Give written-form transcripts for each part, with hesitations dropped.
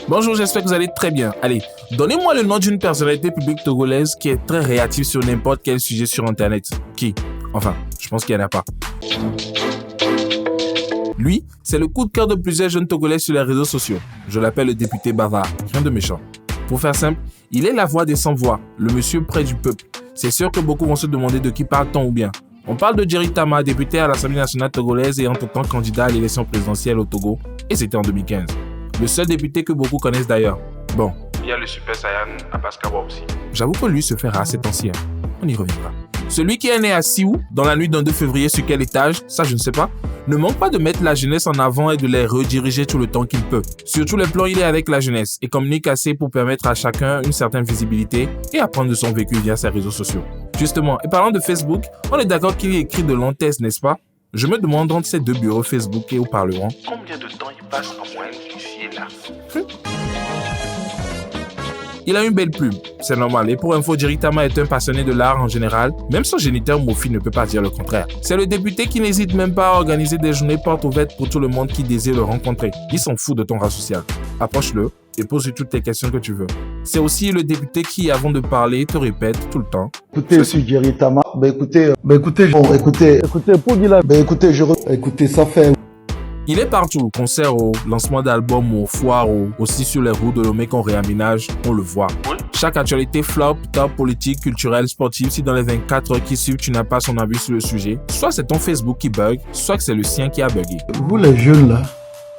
Bonjour, j'espère que vous allez très bien. Allez, donnez-moi le nom d'une personnalité publique togolaise qui est très réactive sur n'importe quel sujet sur Internet. Qui? Enfin, je pense qu'il n'y en a pas. Lui, c'est le coup de cœur de plusieurs jeunes Togolais sur les réseaux sociaux. Je l'appelle le député bavard, rien de méchant. Pour faire simple, il est la voix des sans-voix, le monsieur près du peuple. C'est sûr que beaucoup vont se demander de qui parle-t-on ou bien. On parle de Jerry Tama, député à l'Assemblée nationale togolaise et en tant que candidat à l'élection présidentielle au Togo, et c'était en 2015. Le seul député que beaucoup connaissent d'ailleurs. Bon. Il y a le Super Saiyan Abbas Kawa aussi. J'avoue que lui se fait rare cet ancien. On y reviendra. Celui qui est né à Sioux, dans la nuit d'un 2 février, sur quel étage, ça je ne sais pas, ne manque pas de mettre la jeunesse en avant et de les rediriger tout le temps qu'il peut. Sur tous les plans, il est avec la jeunesse et communique assez pour permettre à chacun une certaine visibilité et apprendre de son vécu via ses réseaux sociaux. Justement, et parlant de Facebook, on est d'accord qu'il écrit de longs textes, n'est-ce pas? Je me demande entre ces deux bureaux Facebook et au Parlement, combien de temps il passe en moyenne ici et là? Il a une belle plume, c'est normal. Et pour info, Jerry Tama est un passionné de l'art en général. Même son géniteur Mofi ne peut pas dire le contraire. C'est le député qui n'hésite même pas à organiser des journées portes ouvertes pour tout le monde qui désire le rencontrer. Il s'en fout de ton rat social. Approche-le et pose-lui toutes les questions que tu veux. C'est aussi le député qui, avant de parler, te répète tout le temps. Écoutez, je suis Jerry Tama. Écoutez, ça fait... Il est partout, concert au lancement d'albums, au foire, aussi sur les routes de Lomé qu'on réaménage, on le voit. Oui. Chaque actualité flop, top, politique, culturelle, sportive, si dans les 24 heures qui suivent, tu n'as pas son avis sur le sujet, soit c'est ton Facebook qui bug, soit que c'est le sien qui a bugué. Vous les jeunes là,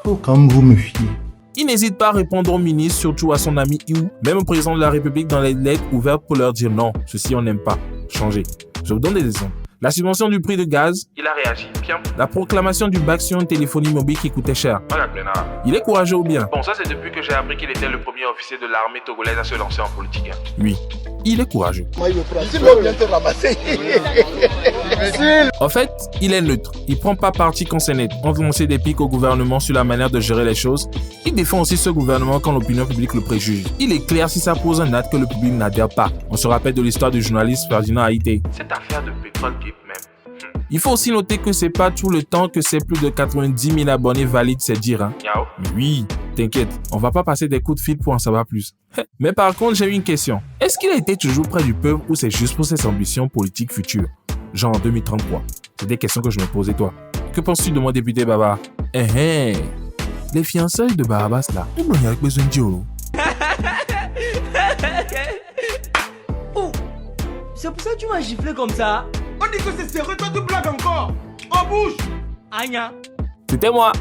faut quand même vous méfier. Il n'hésite pas à répondre aux ministres, surtout à son ami Iou, même au président de la République dans les lettres ouvertes pour leur dire non, ceci on n'aime pas, changez. Je vous donne des exemples. La subvention du prix de gaz, Il a réagi, bien. la proclamation du bac sur une téléphonie mobile qui coûtait cher. Voilà, Plénard. Il est courageux ou bien? Bon, ça c'est depuis que j'ai appris qu'il était le premier officier de l'armée togolaise à se lancer en politique. Oui, il est courageux. En fait, il est neutre. Il prend pas parti quand c'est net. On veut lancer des pics au gouvernement sur la manière de gérer les choses. Il défend aussi ce gouvernement quand l'opinion publique le préjuge. Il est clair si ça pose un acte que le public n'adhère pas. On se rappelle de l'histoire du journaliste Ferdinand Haïté. Cette affaire de pétrole qui même. Il faut aussi noter que c'est pas tout le temps que c'est plus de 90 000 abonnés valident ces dires. Hein. Yao. Mais oui, t'inquiète, on va pas passer des coups de fil pour en savoir plus. Mais par contre, j'ai une question. Est-ce qu'il a été toujours près du peuple ou c'est juste pour ses ambitions politiques futures? Genre en 2033. C'est des questions que je me pose et toi. Que penses-tu de mon député Baba? Les fiançailles de Barabas là. Oh, c'est pour ça que tu m'as giflé comme ça. On dit que c'est sérieux, toi tu blagues encore. En bouche. Anya. C'était moi.